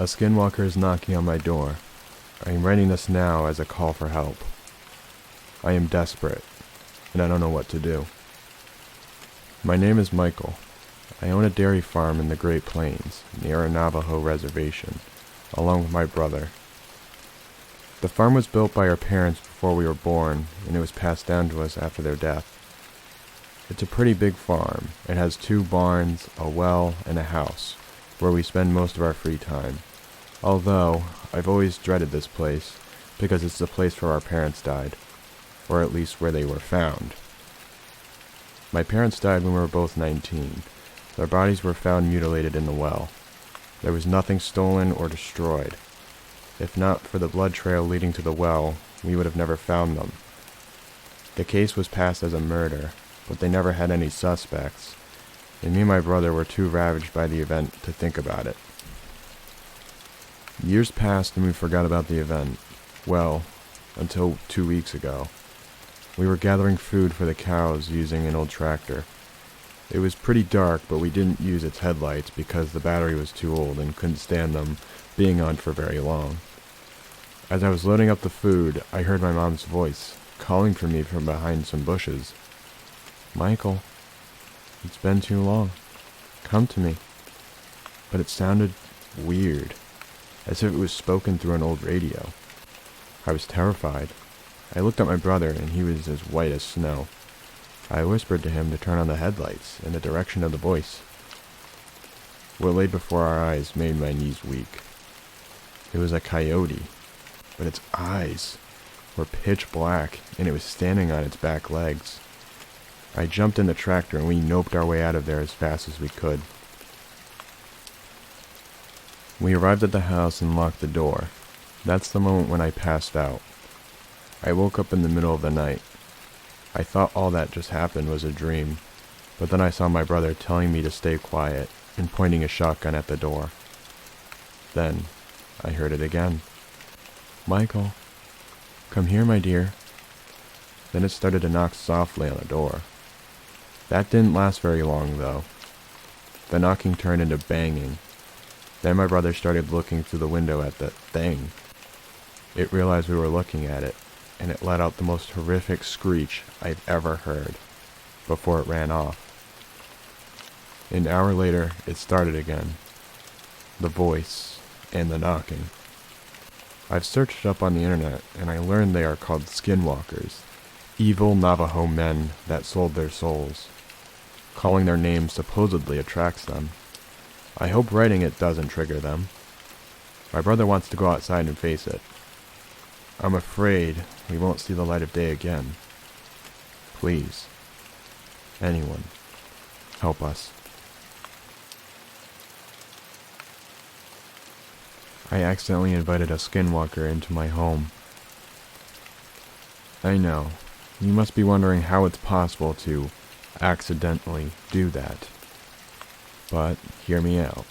A Skinwalker is knocking on my door. I am writing this now as a call for help. I am desperate, and I don't know what to do. My name is Michael. I own a dairy farm in the Great Plains, near a Navajo reservation, along with my brother. The farm was built by our parents before we were born, and it was passed down to us after their death. It's a pretty big farm. It has 2 barns, a well, and a house, where we spend most of our free time. Although, I've always dreaded this place, because it's the place where our parents died, or at least where they were found. My parents died when we were both 19. Their bodies were found mutilated in the well. There was nothing stolen or destroyed. If not for the blood trail leading to the well, we would have never found them. The case was passed as a murder, but they never had any suspects, and me and my brother were too ravaged by the event to think about it. Years passed and we forgot about the event. Well, until 2 weeks ago. We were gathering food for the cows using an old tractor. It was pretty dark, but we didn't use its headlights because the battery was too old and couldn't stand them being on for very long. As I was loading up the food, I heard my mom's voice, calling for me from behind some bushes. "Michael, it's been too long. Come to me." But it sounded weird, as if it was spoken through an old radio. I was terrified. I looked at my brother, and he was as white as snow. I whispered to him to turn on the headlights in the direction of the voice. What lay before our eyes made my knees weak. It was a coyote, but its eyes were pitch black, and it was standing on its back legs. I jumped in the tractor, and we noped our way out of there as fast as we could. We arrived at the house and locked the door. That's the moment when I passed out. I woke up in the middle of the night. I thought all that just happened was a dream, but then I saw my brother telling me to stay quiet and pointing a shotgun at the door. Then I heard it again. "Michael, come here, my dear." Then it started to knock softly on the door. That didn't last very long, though. The knocking turned into banging. Then my brother started looking through the window at the thing. It realized we were looking at it, and it let out the most horrific screech I've ever heard, before it ran off. An hour later, it started again. The voice, and the knocking. I've searched up on the internet, and I learned they are called Skinwalkers, evil Navajo men that sold their souls. Calling their names supposedly attracts them. I hope writing it doesn't trigger them. My brother wants to go outside and face it. I'm afraid we won't see the light of day again. Please, anyone, help us. I accidentally invited a Skinwalker into my home. I know, you must be wondering how it's possible to accidentally do that. But hear me out.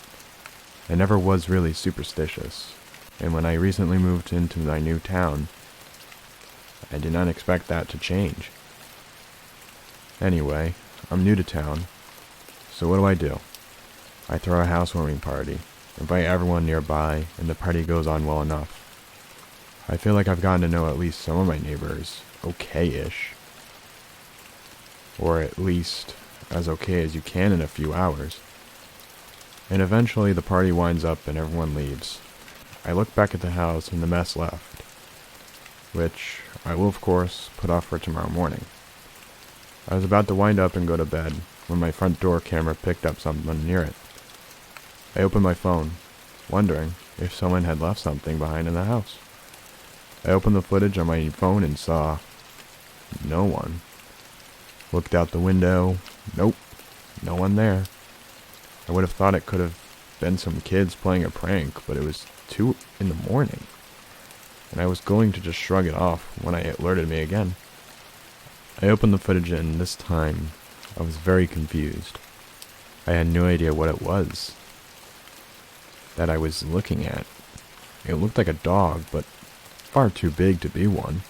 I never was really superstitious, and when I recently moved into my new town, I did not expect that to change. Anyway, I'm new to town, so what do? I throw a housewarming party, invite everyone nearby, and the party goes on well enough. I feel like I've gotten to know at least some of my neighbors okay-ish. Or at least as okay as you can in a few hours. And eventually the party winds up and everyone leaves. I look back at the house and the mess left, which I will of course put off for tomorrow morning. I was about to wind up and go to bed when my front door camera picked up something near it. I opened my phone, wondering if someone had left something behind in the house. I opened the footage on my phone and saw no one. Looked out the window, nope, no one there. I would have thought it could have been some kids playing a prank, but it was 2 in the morning, and I was going to just shrug it off when it alerted me again. I opened the footage and this time I was very confused. I had no idea what it was that I was looking at. It looked like a dog, but far too big to be one.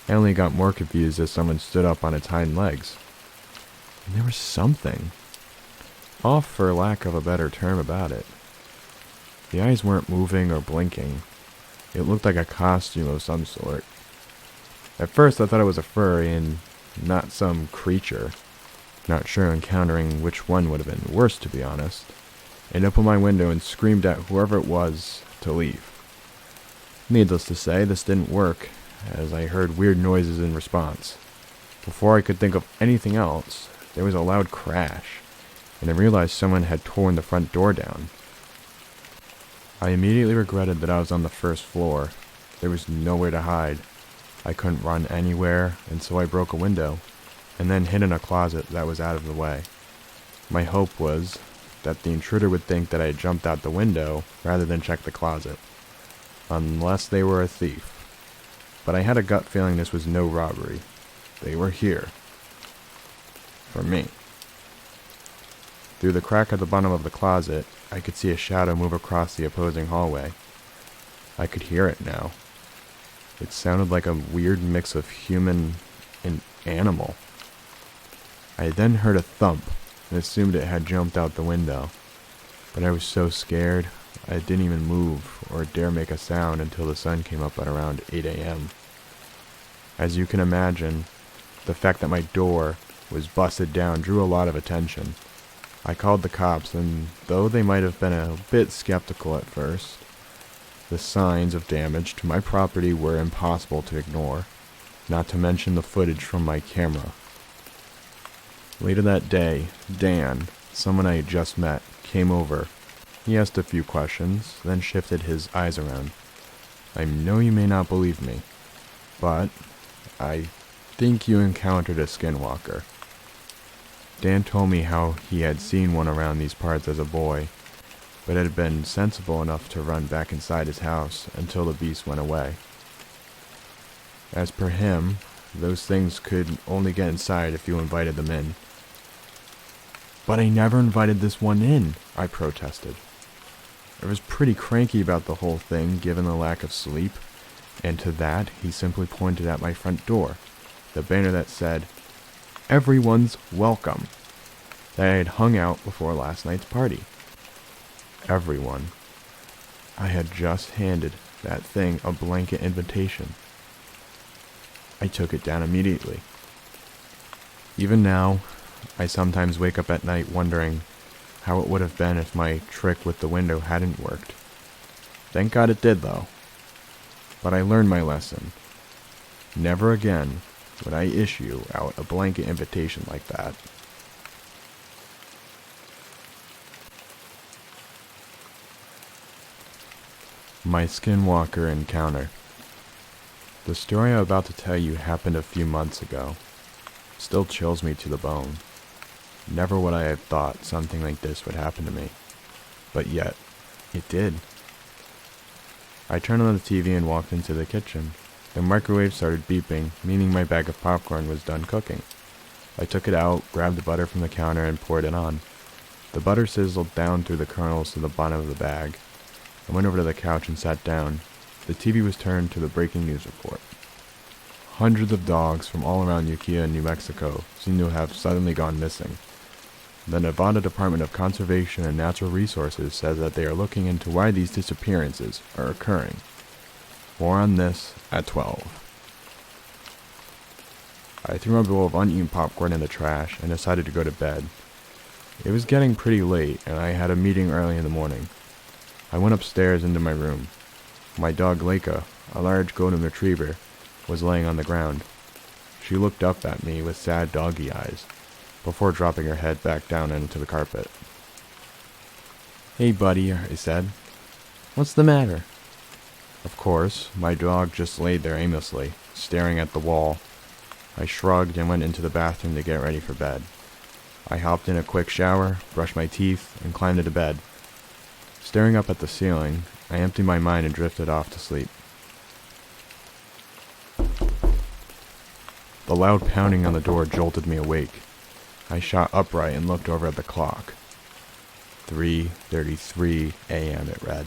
I only got more confused as someone stood up on its hind legs. And there was something off, for lack of a better term, about it. The eyes weren't moving or blinking. It looked like a costume of some sort. At first I thought it was a furry and not some creature. Not sure encountering which one would have been worse, to be honest. I opened my window and screamed at whoever it was to leave. Needless to say, this didn't work, as I heard weird noises in response. Before I could think of anything else, there was a loud crash, and I realized someone had torn the front door down. I immediately regretted that I was on the first floor. There was nowhere to hide. I couldn't run anywhere, and so I broke a window, and then hid in a closet that was out of the way. My hope was that the intruder would think that I had jumped out the window rather than check the closet, unless they were a thief. But I had a gut feeling this was no robbery. They were here. For me. Through the crack at the bottom of the closet, I could see a shadow move across the opposing hallway. I could hear it now. It sounded like a weird mix of human and animal. I then heard a thump and assumed it had jumped out the window. But I was so scared, I didn't even move or dare make a sound until the sun came up at around 8 a.m. As you can imagine, the fact that my door was busted down drew a lot of attention. I called the cops, and though they might have been a bit skeptical at first, the signs of damage to my property were impossible to ignore, not to mention the footage from my camera. Later that day, Dan, someone I had just met, came over. He asked a few questions, then shifted his eyes around. I know you may not believe me, but I think you encountered a Skinwalker. Dan told me how he had seen one around these parts as a boy, but had been sensible enough to run back inside his house until the beast went away. As per him, those things could only get inside if you invited them in. But I never invited this one in, I protested. I was pretty cranky about the whole thing given the lack of sleep, and to that he simply pointed at my front door, the banner that said, "Everyone's welcome," that I had hung out before last night's party. Everyone. I had just handed that thing a blanket invitation. I took it down immediately. Even now, I sometimes wake up at night wondering how it would have been if my trick with the window hadn't worked. Thank God it did, though. But I learned my lesson. Never again would I issue out a blanket invitation like that. My Skinwalker encounter. The story I'm about to tell you happened a few months ago. Still chills me to the bone. Never would I have thought something like this would happen to me. But yet, it did. I turned on the TV and walked into the kitchen. The microwave started beeping, meaning my bag of popcorn was done cooking. I took it out, grabbed the butter from the counter, and poured it on. The butter sizzled down through the kernels to the bottom of the bag. I went over to the couch and sat down. The TV was turned to the breaking news report. Hundreds of dogs from all around Ukiah, New Mexico, seem to have suddenly gone missing. The Nevada Department of Conservation and Natural Resources says that they are looking into why these disappearances are occurring. More on this at 12. I threw my bowl of uneaten popcorn in the trash and decided to go to bed. It was getting pretty late and I had a meeting early in the morning. I went upstairs into my room. My dog Leica, a large golden retriever, was laying on the ground. She looked up at me with sad doggy eyes, before dropping her head back down into the carpet. "Hey buddy," I said. "What's the matter?" Of course, my dog just laid there aimlessly, staring at the wall. I shrugged and went into the bathroom to get ready for bed. I hopped in a quick shower, brushed my teeth, and climbed into bed. Staring up at the ceiling, I emptied my mind and drifted off to sleep. The loud pounding on the door jolted me awake. I shot upright and looked over at the clock. 3:33 a.m. it read.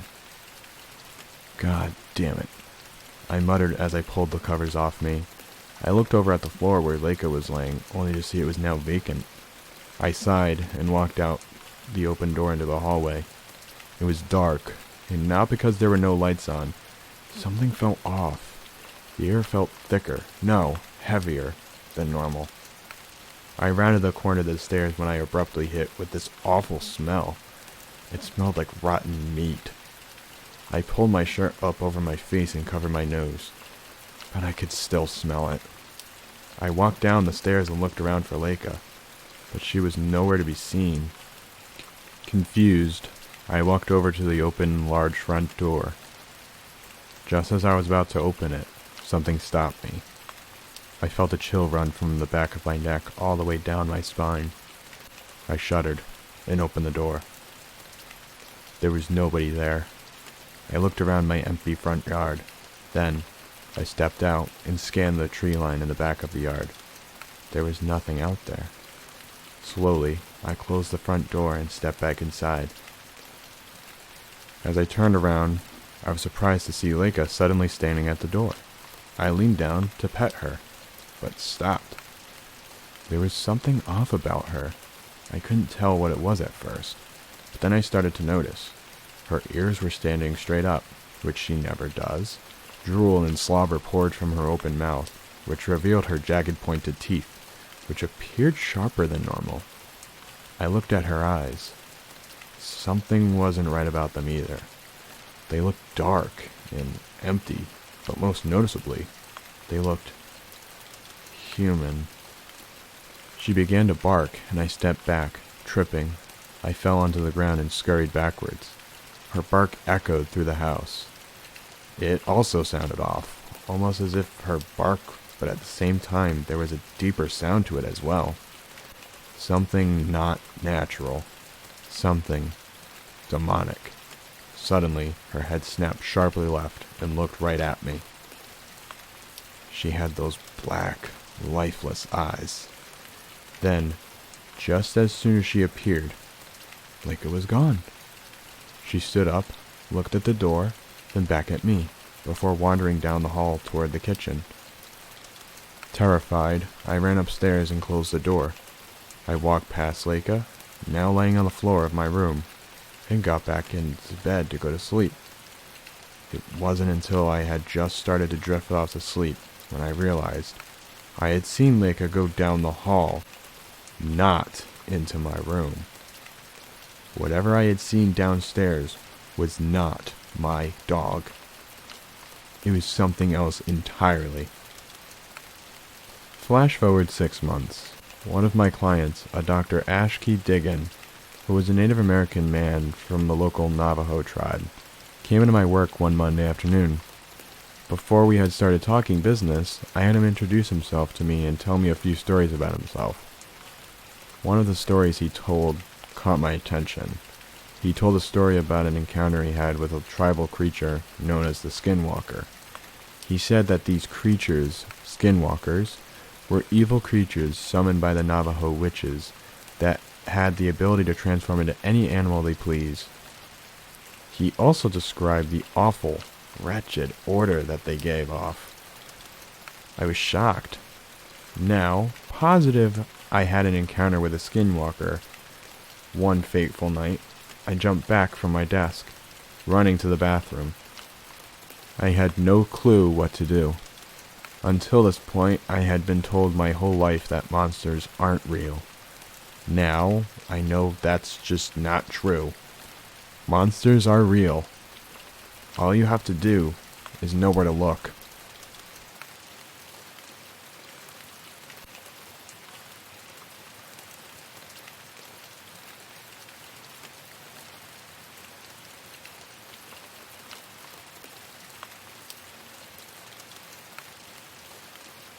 God damn it, I muttered as I pulled the covers off me. I looked over at the floor where Leica was laying, only to see it was now vacant. I sighed and walked out the open door into the hallway. It was dark, and not because there were no lights on. Something felt off. The air felt thicker, no, heavier than normal. I rounded the corner of the stairs when I abruptly hit with this awful smell. It smelled like rotten meat. I pulled my shirt up over my face and covered my nose, but I could still smell it. I walked down the stairs and looked around for Leica, but she was nowhere to be seen. Confused, I walked over to the open, large front door. Just as I was about to open it, something stopped me. I felt a chill run from the back of my neck all the way down my spine. I shuddered and opened the door. There was nobody there. I looked around my empty front yard. Then, I stepped out and scanned the tree line in the back of the yard. There was nothing out there. Slowly, I closed the front door and stepped back inside. As I turned around, I was surprised to see Leica suddenly standing at the door. I leaned down to pet her, but stopped. There was something off about her. I couldn't tell what it was at first, but then I started to notice. Her ears were standing straight up, which she never does. Drool and slobber poured from her open mouth, which revealed her jagged pointed teeth, which appeared sharper than normal. I looked at her eyes. Something wasn't right about them either. They looked dark and empty, but most noticeably, they looked human. She began to bark, and I stepped back, tripping. I fell onto the ground and scurried backwards. Her bark echoed through the house. It also sounded off, almost as if her bark, but at the same time there was a deeper sound to it as well. Something not natural. Something demonic. Suddenly, her head snapped sharply left and looked right at me. She had those black, lifeless eyes. Then, just as soon as she appeared, Leica was gone. She stood up, looked at the door, then back at me, before wandering down the hall toward the kitchen. Terrified, I ran upstairs and closed the door. I walked past Leica, now laying on the floor of my room, and got back into bed to go to sleep. It wasn't until I had just started to drift off to sleep when I realized I had seen Leica go down the hall, not into my room. Whatever I had seen downstairs was not my dog. It was something else entirely. Flash forward 6 months. One of my clients, a Dr. Ashkey Diggin, who was a Native American man from the local Navajo tribe, came into my work one Monday afternoon. Before we had started talking business, I had him introduce himself to me and tell me a few stories about himself. One of the stories he told caught my attention. He told a story about an encounter he had with a tribal creature known as the Skinwalker. He said that these creatures, Skinwalkers, were evil creatures summoned by the Navajo witches that had the ability to transform into any animal they please. He also described the awful, wretched odor that they gave off. I was shocked. Now, positive I had an encounter with a Skinwalker. One fateful night, I jumped back from my desk, running to the bathroom. I had no clue what to do. Until this point, I had been told my whole life that monsters aren't real. Now, I know that's just not true. Monsters are real. All you have to do is know where to look.